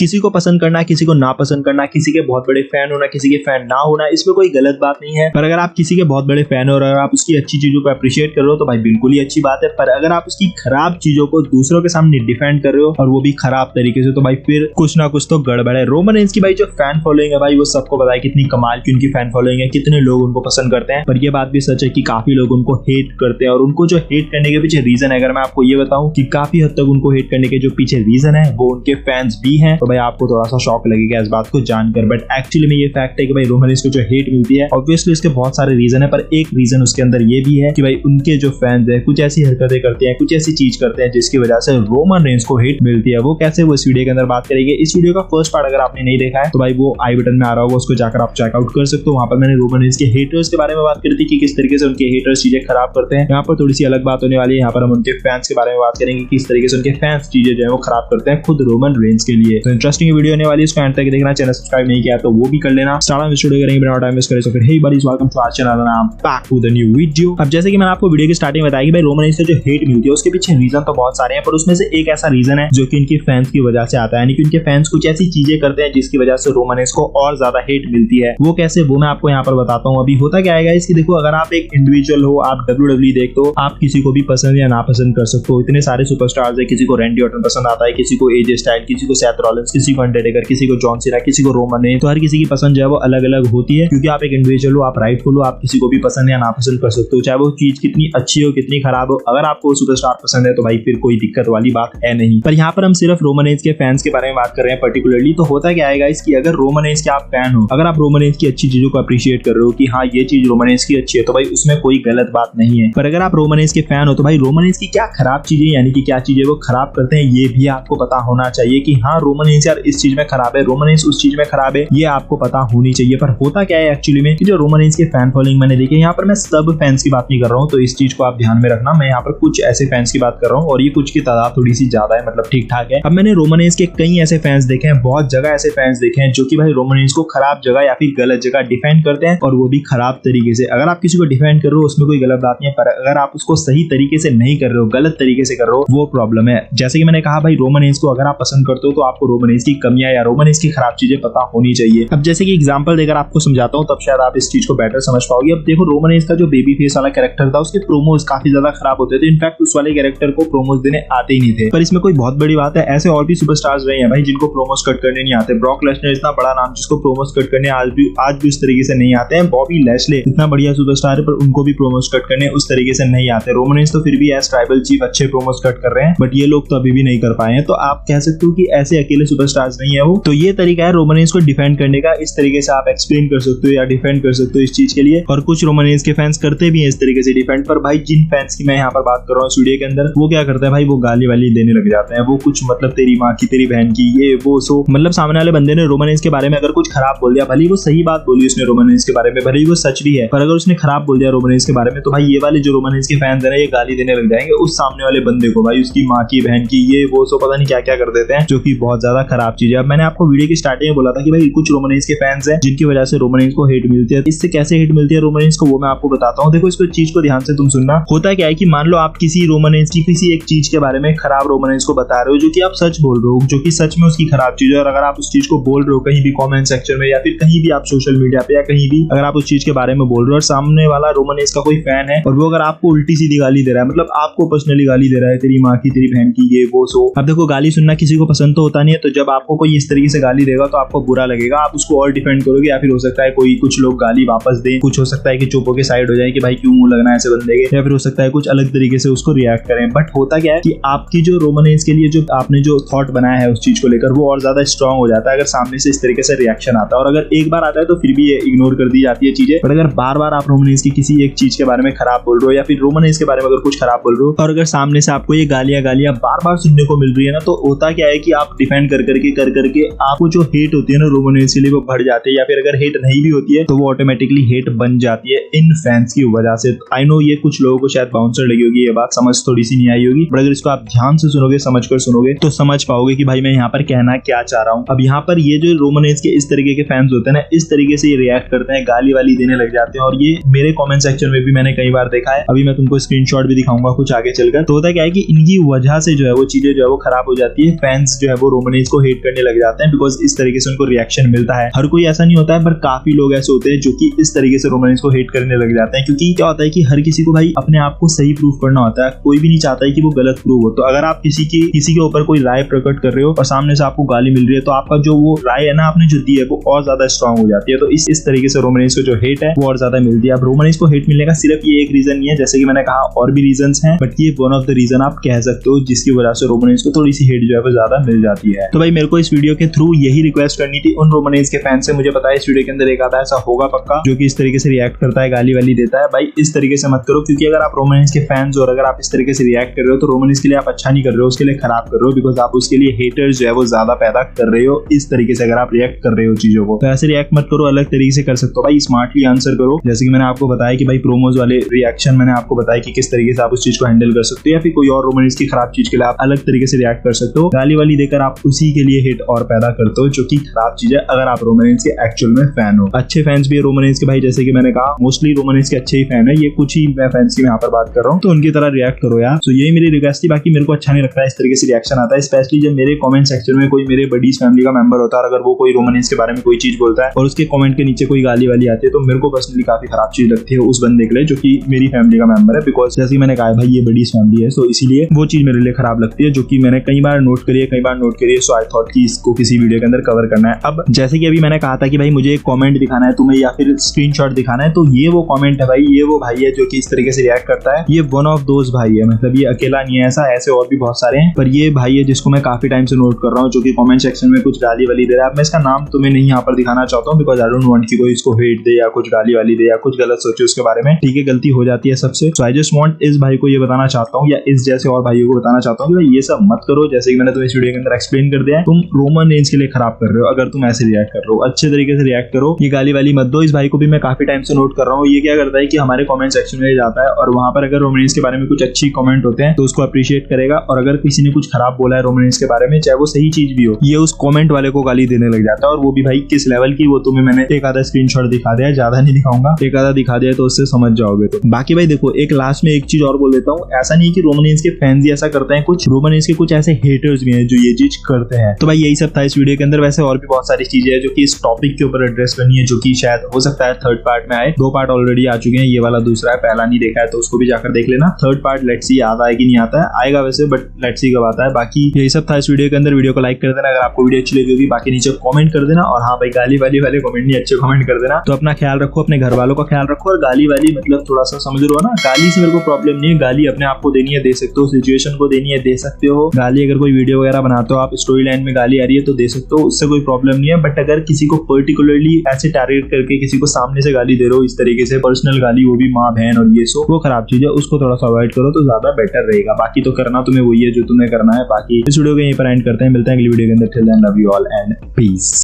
किसी को पसंद करना, किसी को ना पसंद करना, किसी के बहुत बड़े फैन होना, किसी के फैन ना होना, इसमें कोई गलत बात नहीं है। पर अगर आप किसी के बहुत बड़े फैन हो और अगर आप उसकी अच्छी चीजों को अप्रिशिएट कर रहे हो तो भाई बिल्कुल ही अच्छी बात है। पर अगर आप उसकी खराब चीजों को दूसरों के सामने डिफेंड कर रहे हो और वो भी खराब तरीके से, तो भाई फिर कुछ ना कुछ तो गड़बड़ है। रोमन रेंस की भाई जो फैन फॉलोइंग है भाई वो सबको पता है कितनी कमाल की उनकी फैन फॉलोइंग है, कितने लोग उनको पसंद करते हैं। पर ये बात भी सच है कि काफी लोग उनको हेट करते हैं और उनको जो हेट करने के पीछे रीजन है, अगर मैं आपको ये बताऊं कि काफी हद तक उनको हेट करने के जो पीछे रीजन है वो उनके फैंस भी हैं, तो भाई आपको थोड़ा सा शॉक लगेगा इस बात को जानकर। बट एक्चुअली में ये फैक्ट है कि भाई रोमन रेंस को जो हेट मिलती है ऑब्वियसली इसके बहुत सारे रीजन है, पर एक रीजन उसके अंदर ये भी है कि भाई उनके जो फैंस है कुछ ऐसी हरकतें करते हैं, कुछ ऐसी चीज करते हैं जिसकी वजह से रोमन रेंस को हेट मिलती है। वो कैसे, वो इस वीडियो के अंदर बात करेंगे। इस वीडियो का फर्स्ट पार्ट अगर आपने नहीं देखा है तो भाई वो आई बटन में आ रहा होगा, उसको जाकर आप चेकआउट कर सकते हो। वहां पर मैंने रोमन रेंस के हेटर्स के बारे में बात करी थी कि किस तरीके से उनके हेटर्स चीजें खराब करते हैं। यहाँ पर थोड़ी सी अलग बात होने वाली है, यहाँ पर हम उनके फैंस के बारे में बात करेंगे किस तरीके से उनके फैंस चीजें जो है वो खराब करते हैं खुद रोमन रेंस के लिए। तो इंटरेस्टिंग वीडियो होने वाली है, इसको एंड तक देखना। चैनल सब्सक्राइब नहीं किया तो वो भी कर लेना। स्टार्ट में स्टूडियो करेंगे बिना टाइम वेस्ट करे। तो फिर hey buddies, welcome to our channel, नाम back to the new video. अब जैसे कि मैंने आपको वीडियो की स्टार्टिंग में बताया कि भाई रोमन रेंस से जो हेट मिलती है उसके पीछे रीजन तो बहुत सारे हैं, पर उसमें से एक ऐसा रीजन है जो कि इनके फैंस की वजह से आता है, यानी कि उनके फैंस कुछ ऐसी चीजें करते हैं जिसकी वजह से रोमन रेंस को और ज्यादा हेट मिलती है। वो कैसे, वो मैं आपको यहाँ पर बताता हूँ। अभी होता क्या है इसकी, देखो अगर आप एक इंडिविजुअल हो, आप WWE देखते हो, आप किसी को भी पसंद या नापसंद कर सकते हो। इतने सारे सुपरस्टार्स है, किसी को रैंडी ऑर्टन पसंद आता है, किसी को एजे स्टाइल, किसी को सेथ रॉलिंस, किसी को अंडरटेकर, किसी को जॉन सीना, किसी को रोमन रेंस। तो हर किसी की पसंद जो है वो अलग अलग होती है, क्योंकि आप एक इंडिविजुअल हो, आप राइटफुल हो, आप किसी को भी पसंद या नापसंद कर सकते हो, चाहे वो चीज कितनी अच्छी हो कितनी खराब हो। अगर आपको सुपरस्टार पसंद है तो भाई फिर कोई दिक्कत वाली बात है नहीं। पर यहाँ पर हम सिर्फ रोमन रेंस के फैंस के बारे में बात कर रहे हैं पर्टिकुलरली। तो होता क्या है इसकी, अगर रोमन रेंस के आप फैन हो, अगर आप रोमन रेंस की अच्छी चीजों को अप्रिशिएट कर रहे हो कि हाँ ये चीज रोमन रेंस की अच्छी है, तो भाई उसमें कोई गलत बात नहीं है। पर अगर आप रोमन रेंस के फैन हो तो भाई रोमन रेंस की क्या खराब चीजें, यानी कि क्या चीजें वो खराब करते हैं, ये भी आपको पता होना चाहिए कि हाँ रोमन रेंस यार इस चीज में खराब है, रोमन रेंस उस चीज में खराब है, ये आपको पता होनी चाहिए। पर होता क्या है एक्चुअली में कि जो रोमन रेंस के फैन फॉलोइंग मैंने देखी, यहाँ पर मैं सब फैंस की बात नहीं कर रहा हूँ, तो इस चीज को आप ध्यान में रखना। मैं यहाँ पर कुछ ऐसे फैंस की बात कर रहा हूँ और ये कुछ की तादाद थोड़ी सी ज्यादा है, मतलब ठीक ठाक है। अब मैंने रोमन रेंस के कई ऐसे फैंस देखे हैं, बहुत जगह ऐसे फैंस देखे हैं जो कि भाई रोमन रेंस को खराब जगह या फिर गलत जगह डिफेंड करते हैं, और वो भी खराब तरीके से। अगर आप किसी को डिफेंड कर रहे हो उसमें कोई गलत बात नहीं है, पर अगर आप उसको सही तरीके से नहीं कर रहे हो, गलत तरीके से कर रहे हो, वो प्रॉब्लम है। जैसे कि मैंने कहा भाई रोमन रेंस को अगर आप पसंद करते हो तो आपको रोमन रेंस की कमियां या रोमन रेंस की खराब चीजें पता होनी चाहिए। अब जैसे कि एग्जांपल देकर आपको समझाता हूं, तब शायद आप इस चीज को बेटर समझ पाओगे। अब देखो रोमन रेंस का जो बेबी फेस वाला कैरेक्टर था उसके प्रोमोज काफी ज्यादा खराब होते थे, इनफैक्ट उस वाले कैरेक्टर को प्रोमोज देने आते ही नहीं थे। पर इसमें कोई बहुत बड़ी बात है, ऐसे और भी सुपरस्टार्स रहे हैं भाई जिनको प्रोमोज कट करने नहीं आते। ब्रॉक लेसनर इतना बड़ा नाम जिसको प्रोमोज कट करने आज भी उस तरीके से नहीं आते हैं। बॉबी लैशले इतना बढ़िया सुपरस्टार है पर उनको भी प्रोमोज कट करने उस तरीके से नहीं आते। रोमन रेंस तो फिर भी एज ट्राइबल चीफ अच्छे प्रोमोज कट कर रहे हैं, बट ये लोग तो अभी भी नहीं कर पाए हैं। तो आप कह सकते हो कि ऐसे अकेले सुपरस्टार्स नहीं है वो। तो ये तरीका है रोमन रेंस को डिफेंड करने का, इस तरीके से आप एक्सप्लेन कर सकते हो या डिफेंड कर सकते हो इस चीज के लिए। और कुछ रोमन रेंस के फैंस करते भी हैं इस तरीके से डिफेंड। पर भाई जिन फैंस की मैं यहाँ पर बात कर रहा हूँ इस वीडियो के अंदर, वो क्या करते हैं भाई, वो गाली वाली देने लग जाते हैं। वो कुछ मतलब तेरी माँ की, तेरी बहन की, ये वो सो, मतलब सामने वाले बंदे ने रोमन रेंस के बारे में अगर कुछ खराब बोल दिया, भले वो सही बात बोली उसने रोमन रेंस के बारे में, भले वो सच भी है, पर अगर उसने खराब बोल दिया रोमन रेंस के बारे में, तो भाई ये वाले जो रोमन रेंस के फैंस हैं ये गाली देने लग जाएंगे उस सामने वाले बंदे को, भाई उसकी माँ की, बहन की, ये वो सो पता नहीं क्या क्या कर देते हैं, जो कि बहुत ज्यादा खराब चीज है। अब मैंने आपको वीडियो की स्टार्टिंग में बोला था कि भाई कुछ रोमन रेंस के फैंस हैं जिनकी वजह से रोमन रेंस को हेट मिलती है। इससे कैसे हेट मिलती है रोमन रेंस को वो मैं आपको बताता हूँ। देखो इस चीज को ध्यान से तुम सुनना। होता क्या है कि मान लो आप किसी रोमन रेंस की किसी एक चीज के बारे में खराब रोमन रेंस को बता रहे हो, जो कि आप सच बोल रहे हो, जो कि सच में उसकी खराब चीज है, और अगर आप उस चीज को बोल रहे हो कहीं भी कमेंट सेक्शन में या फिर कहीं भी आप सोशल मीडिया पे या कहीं भी अगर आप उस चीज के बारे में बोल रहे हो और सामने वाला रोमन रेंस का कोई फैन है और वो अगर आपको उल्टी सीधी गाली दे रहा है, मतलब आपको पर्सनली गाली दे रहा है, तेरी माँ की, तेरी बहन की, ये वो सो। अब देखो गाली सुनना किसी को पसंद तो होता नहीं है, तो जब आपको कोई इस तरीके से गाली देगा तो आपको बुरा लगेगा, आप उसको और डिफेंड करोगे, या फिर हो सकता है कोई कुछ लोग गाली वापस दें, कुछ हो सकता है कि चुप होकर साइड हो जाए कि भाई क्यों मुंह लगना है ऐसे बंदे के, या फिर हो सकता है कुछ अलग तरीके से उसको रिएक्ट करें। बट होता क्या है कि आपकी जो रोमन रेंस के लिए जो आपने जो थॉट बनाया है उस चीज को लेकर, वो और ज्यादा स्ट्रांग हो जाता है अगर सामने से इस तरीके से रिएक्शन आता है। और अगर एक बार आता है तो फिर भी ये इग्नोर कर दी जाती है चीजें, बट अगर बार बार आप रोमन रेंस की किसी एक चीज के बारे में खराब बोल रहे हो या फिर रोमन रेंस के बारे में अगर कुछ खराब बोल रहे हो और अगर सामने से आपको ये गालियां बार बार सुनने को मिल रही है ना, तो होता क्या है कि आप डिफेंड कर करके आपको जो हेट होती है ना रोमन रेंस के लिए वो बढ़ जाती है, या फिर अगर हेट नहीं भी होती है तो वो ऑटोमेटिकली हेट बन जाती है इन फैंस की वजह से। आई नो ये कुछ लोगों को शायद बाउंसर लगी होगी, ये बात समझ थोड़ी सी नहीं आई होगी, बट अगर इसको आप ध्यान से सुनोगे, समझ कर सुनोगे तो समझ पाओगे कि भाई मैं यहाँ पर कहना क्या चाह रहा हूँ। अब यहाँ पर ये जो रोमन रेंस के इस तरीके के फैंस होते हैं ना, इस तरीके से ये रिएक्ट करते हैं, गाली वाली देने लग जाते हैं, और ये मेरे कमेंट सेक्शन में भी मैंने कई बार देखा है। अभी मैं तुमको स्क्रीनशॉट भी दिखाऊंगा कुछ आगे चलकर। तो होता क्या है कि इनकी वजह से जो है वो चीजें जो है वो खराब हो जाती है, फैंस जो है वो रोमन रेंस को हेट करने लग जाते हैं, बिकॉज इस तरीके से उनको रिएक्शन मिलता है। हर कोई ऐसा नहीं होता है, पर काफी लोग ऐसे होते हैं जो कि इस तरीके से रोमांस को हेट करने लग जाते हैं, क्योंकि क्या होता है कि हर किसी को भाई अपने आप को सही प्रूफ करना होता है, कोई भी नहीं चाहता है कि वो गलत प्रूव हो। तो अगर आप किसी के ऊपर कोई राय प्रकट कर रहे हो और सामने से आपको गाली मिल रही है, तो आपका जो वो राय है ना आपने जो दी है वो और ज्यादा स्ट्रांग हो जाती है। तो इस तरीके से रोमांस को जो हेट है वो और ज्यादा मिलती है। अब रोमांस को हेट मिलने का सिर्फ ये एक रीजन नहीं है, जैसे कि मैंने कहा और भी रीजन हैं, बट ये वन ऑफ द रीजन आप कह सकते हो जिसकी वजह से रोमांस को थोड़ी सी हेट जो है वो ज्यादा मिल जाती है। तो भाई मेरे को इस वीडियो के थ्रू यही रिक्वेस्ट करनी थी उन रोमांस के फैंस से, मुझे पता है इस वीडियो के अंदर एक आधा ऐसा होगा पक्का जो कि इस तरीके से रिएक्ट करता है, गाली वाली देता है। भाई इस तरीके से मत करो, क्योंकि अगर आप रोमांस के फैंस और अगर आप इस तरीके से रिएक्ट कर रहे हो तो रोमांस के लिए आप अच्छा नहीं कर रहे हो, उसके लिए खराब कर रहे हो, बिकॉज आप उसके लिए हेटर्स जो है वो ज्यादा पैदा कर रहे हो। इस तरीके से अगर आप रिएक्ट कर रहे हो चीजों को, तो ऐसे रिएक्ट मत करो, अलग तरीके से कर सकते हो। भाई स्मार्टली आंसर करो, जैसे कि मैंने आपको बताया कि भाई प्रोमोज वाले रिएक्शन मैंने आपको बताया कि किस तरीके से आप उस चीज को हैंडल कर सकते हो, या फिर कोई और रोमांस की खराब चीज के लिए आप अलग तरीके से रिएक्ट कर सकते हो। गाली वाली देकर आप उसी के लिए हिट और पैदा करते हो, जो कि खराब चीज है अगर आप रोमांस के एक्चुअल में फैन हो। अच्छे फैंस भी है रोमांस के भाई, जैसे कि मैंने कहा मोस्टली रोमांस के अच्छे ही फैन है, ये कुछ ही मैं फैंस की यहाँ पर बात कर रहा हूँ, तो उनकी तरह रिएक्ट करो यार। तो यही मेरी रिक्वेस्ट थी, बाकी मेरे को अच्छा नहीं लगता है इस तरीके से रिएक्शन आता है, स्पेशली जब मेरे कमेंट सेक्शन में कोई मेरे बडीज फैमिली का मेंबर होता है और अगर वो कोई रोमांस के बारे में कोई चीज बोलता है और उसके कमेंट के नीचे कोई गाली वाली आती है, तो मेरे को पर्सनली काफी खराब चीज लगती है उस बंदे के लिए जो कि मेरी फैमिली का मेंबर है, बिकॉज जैसे मैंने कहा भाई ये बडीज फैमिली है, सो इसीलिए वो चीज मेरे लिए खराब लगती है, जो कि मैंने कई बार नोट करी है, सो आई थॉट कि इसको किसी वीडियो के अंदर कवर करना है। अब जैसे कि अभी मैंने कहा था कि भाई मुझे एक कमेंट दिखाना है तुम्हें या फिर स्क्रीनशॉट दिखाना है, तो ये वो कमेंट है भाई, ये वो भाई है जो कि इस तरीके से रिएक्ट करता है। ये वन ऑफ दोज भाई है, मतलब ये अकेला नहीं है ऐसे और भी बहुत सारे हैं, पर ये भाई है जिसको मैं काफी टाइम से नोट कर रहा हूँ, जो कि कमेंट सेक्शन में कुछ गाली वाली दे रहा है। मैं इसका नाम तुम्हें नहीं यहाँ पर दिखाना चाहता हूँ, बिकॉज आई डोंट वांट कि कोई इसको हेट दे या कुछ गाली वाली दे या कुछ गलत सोचे उसके बारे में, ठीक है, गलती हो जाती है सबसे। सो आई जस्ट वांट इस भाई को ये बताना चाहता हूँ, या इस जैसे और भाइयों को बताना चाहता हूँ कि भाई ये सब मत करो, जैसे कि मैंने तुम्हें इस वीडियो के अंदर एक्सप्लेन कर दिया है। तुम रोमन रेंज के लिए खराब कर रहे हो अगर तुम ऐसे रिएक्ट कर रहे हो, अच्छे तरीके से रिएक्ट करो, ये गाली वाली मत दो। इस भाई को भी मैं काफी टाइम से नोट कर रहा हूँ, ये क्या करता है कि हमारे कमेंट सेक्शन में जाता है और वहां पर अगर रोमांस के बारे में कुछ अच्छी कमेंट होते हैं तो उसको अप्रिशिएट करेगा, और अगर किसी ने कुछ खराब बोला है रोमांस के बारे में, चाहे वो सही चीज भी हो, ये उस कमेंट वाले को गाली देने लग जाता है। और वो भी भाई किस लेवल की, वो तुम्हें मैंने एक आधा स्क्रीनशॉट दिखा दिया, ज्यादा नहीं दिखाऊंगा, एक आधा दिखा दिया तो उससे समझ जाओगे। तो बाकी भाई देखो, एक लास्ट में एक चीज और बोल देता हूँ, ऐसा नहीं कि रोमांस के फैंस ही ऐसा करते हैं, कुछ रोमांस के कुछ ऐसे हेटर्स भी हैं जो ये चीज करते हैं। तो भाई यही सब था इस वीडियो के अंदर। वैसे और भी बहुत सारी चीजें हैं जो कि इस टॉपिक के ऊपर एड्रेस करनी है, जो कि शायद हो सकता है थर्ड पार्ट में आए। 2 पार्ट ऑलरेडी आ चुके हैं, ये वाला दूसरा है, पहला नहीं देखा है तो उसको भी जाकर देख लेना। थर्ड पार्ट लेट्स सी आता है कि नहीं आता है, आएगा वैसे, बट लेट्स सी कब आता है। बाकी यही सब था इस वीडियो के अंदर। वीडियो को लाइक कर देना अगर आपको वीडियो अच्छी लगी होगी, बाकी नीचे कमेंट कर देना, और हाँ भाई गाली वाली वाले कमेंट नहीं, अच्छे कमेंट कर देना। तो अपना ख्याल रखो, अपने घर वालों का ख्याल रखो, और गाली वाली मतलब थोड़ा सा समझ लो ना, गाली से मेरे को प्रॉब्लम नहीं है, गाली अपने आप को देनी है दे सकते हो, सिचुएशन को देनी है दे सकते हो, गाली अगर कोई वीडियो वगैरह बनाते हो आप, स्टोरी लाइन में गाली आ रही है तो दे सकते हो, उससे कोई प्रॉब्लम नहीं है। बट अगर किसी को पर्टिकुलरली ऐसे टारगेट करके किसी को सामने से गाली दे रहे हो, इस तरीके से पर्सनल गाली, वो भी माँ बहन और ये सो, वो खराब चीज है, उसको थोड़ा सा अवॉइड करो तो ज्यादा बेटर रहेगा। बाकी तो करना तुम्हें वही है जो तुम्हें करना है। बाकी इस वीडियो को यहीं पर एंड करते हैं, मिलते हैं अगली वीडियो के अंदर। Till then love you all and piece.